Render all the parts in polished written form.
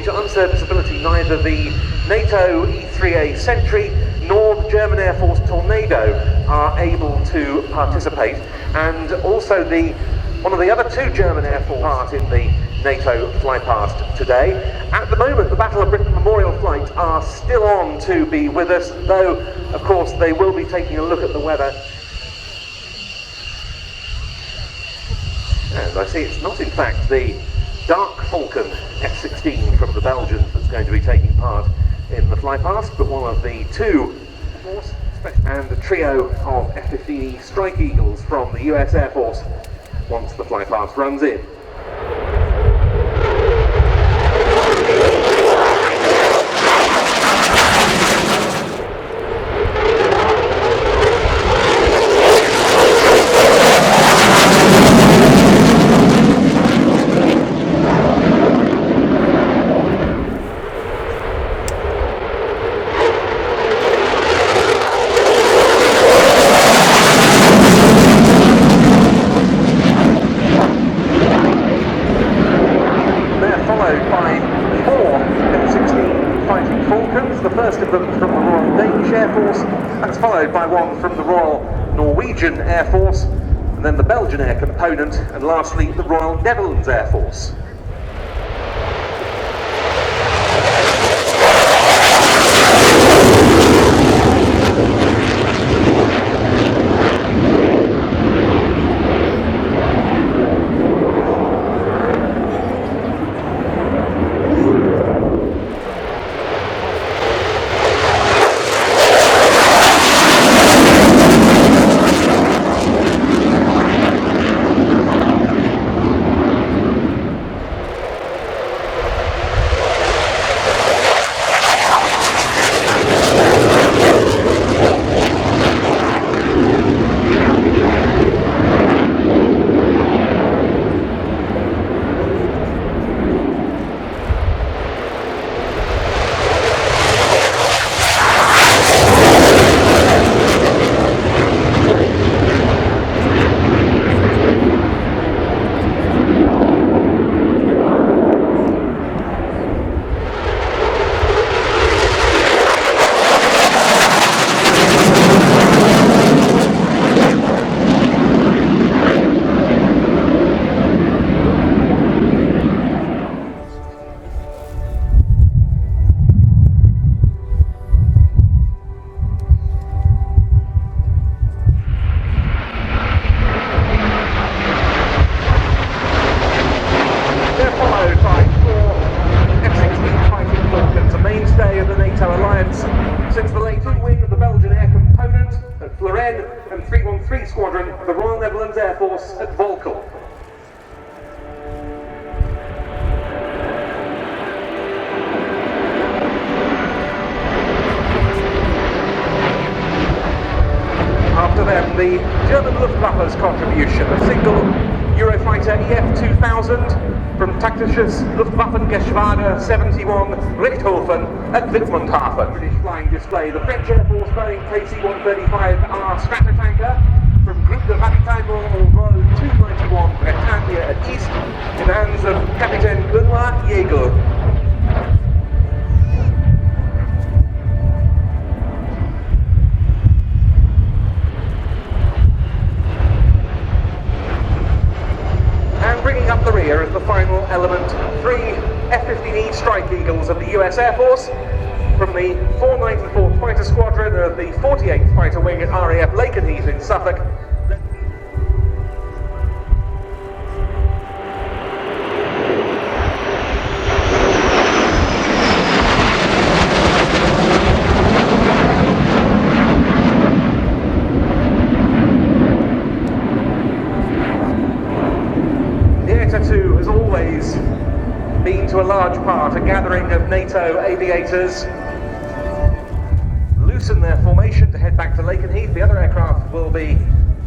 due to unserviceability, neither the NATO E3A Sentry nor the German Air Force Tornado are able to participate, and also one of the other two German Air Force part in the NATO Flypast today. At the moment, the Battle of Britain Memorial Flight are still on to be with us, though, of course, they will be taking a look at the weather. And I see it's not, in fact, the Dark Falcon F-16 from the Belgians that's going to be taking part in the Flypast, but one of the two, and a trio of F-15E Strike Eagles from the US Air Force once the Flypast runs in. The first of them from the Royal Danish Air Force, that's followed by one from the Royal Norwegian Air Force, and then the Belgian Air Component, and lastly the Royal Netherlands Air Force. Since the late wing of the Belgian Air Component at Florenne and 313 Squadron of the Royal Netherlands Air Force at Volkel. After them, the German Luftwaffe's contribution, a single Eurofighter EF-2000 from Taktisches Luftwaffengeschwader 71 Richthofen at Wittmundhafen. British flying display, the French Air Force Boeing KC-135R Stratotanker from Groupe de Ravitaillement au Vol 291 Bretagne at East in the hands of Captain Benoit Jägel. Bringing up the rear as the final element, 3 F-15E Strike Eagles of the US Air Force from the 494th Fighter Squadron of the 48th Fighter Wing at RIAT Lakenheath in Suffolk. Has always been to a large part a gathering of NATO aviators. Loosen their formation to head back to Lakenheath. The other aircraft will be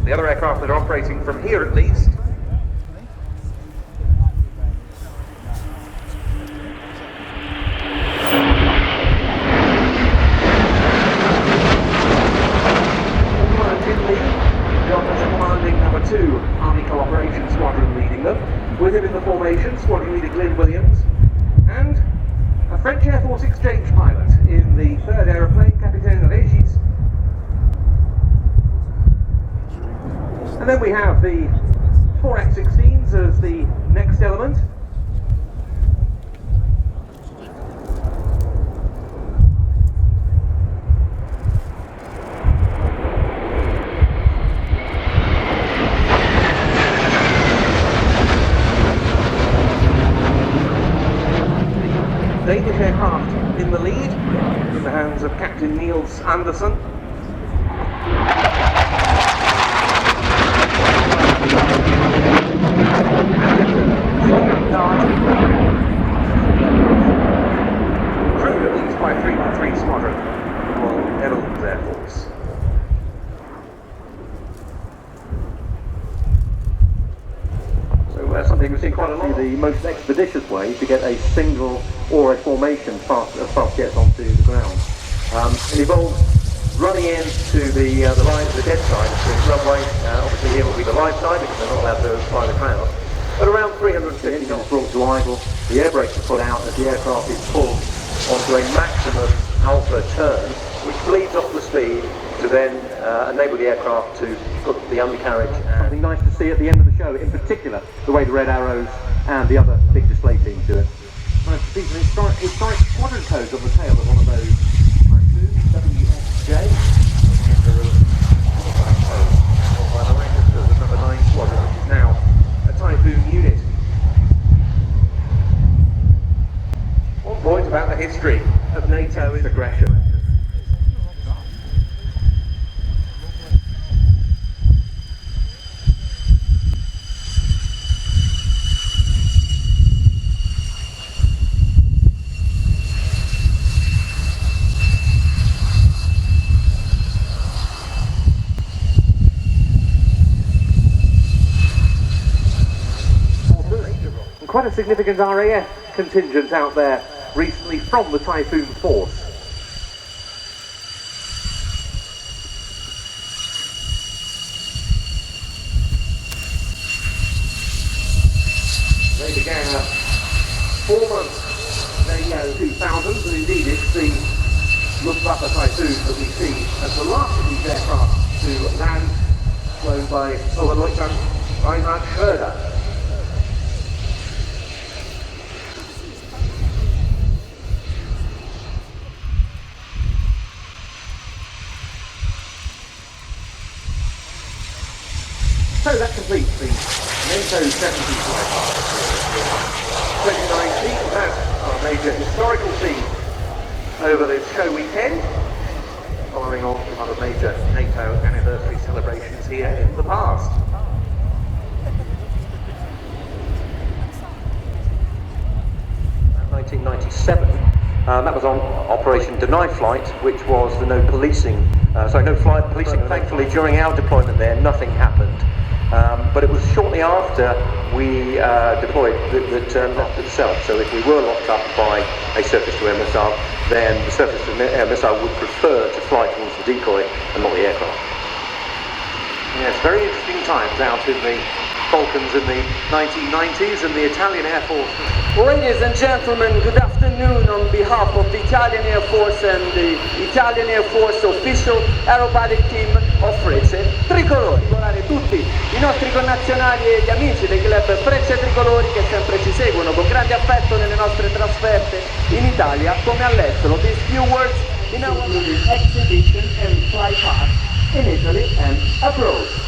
the other aircraft that are operating from here at least. Commanding number 2 Army Cooperation Squadron leading them. With him in the formation, Squadron Leader Glyn Williams, and French Air Force exchange pilot in the third aeroplane, Capitaine Régis. And then we have the 4 F-16s as the next element. Danish aircraft in the lead, in the hands of Captain Niels Andersen. Crewed at least by 313 Squadron, Royal Netherlands Air Force. Something we've seen quite a lot. The most expeditious way to get a single or a formation fast jets onto the ground. It involves running into the dead side of the runway. Obviously here will be the live side because they're not allowed to fly the ground. But around 350 knots brought to idle, the air brakes are put out as the aircraft is pulled onto a maximum alpha turn, which bleeds off the speed to then enable the aircraft to put the undercarriage. Something nice to see at the end of the show, in particular, the way the red arrows and the other big display team do it. Nice to see some historic squadron codes on the tail of one of those Typhoon WSJ. By the Lancashires of number 9 Squadron, which is now a Typhoon unit. One point about the history of NATO's aggression. Quite a significant RIAT contingent out there recently from the Typhoon force. They began 4 months NATO 2000, and indeed it's the Luftwaffe Typhoon that we see as the last of these aircraft to land, flown by Oberleutnant Reinhard Schröder. So that completes the NATO 70th Flypast. 2019 has our major historical theme over this show weekend, following on from other major NATO anniversary celebrations here in the past. In 1997, that was on Operation Deny Flight, which was the no flight policing. Thankfully, during our deployment there, nothing happened. But it was shortly after we deployed that turned off itself. So if we were locked up by a surface-to-air missile, then the surface-to-air missile would prefer to fly towards the decoy and not the aircraft. Yes, very interesting times out in the Balkans in the 1990s, and the Italian Air Force. Ladies and gentlemen, good afternoon on behalf of the Italian Air Force and the Italian Air Force official aerobatic team of Frecce Tricolori. Tutti i nostri connazionali e gli amici del club Frecce Tricolori che sempre ci seguono con grande affetto nelle nostre trasferte in Italia come all'estero. These few words in our exhibition and fly past in Italy and abroad.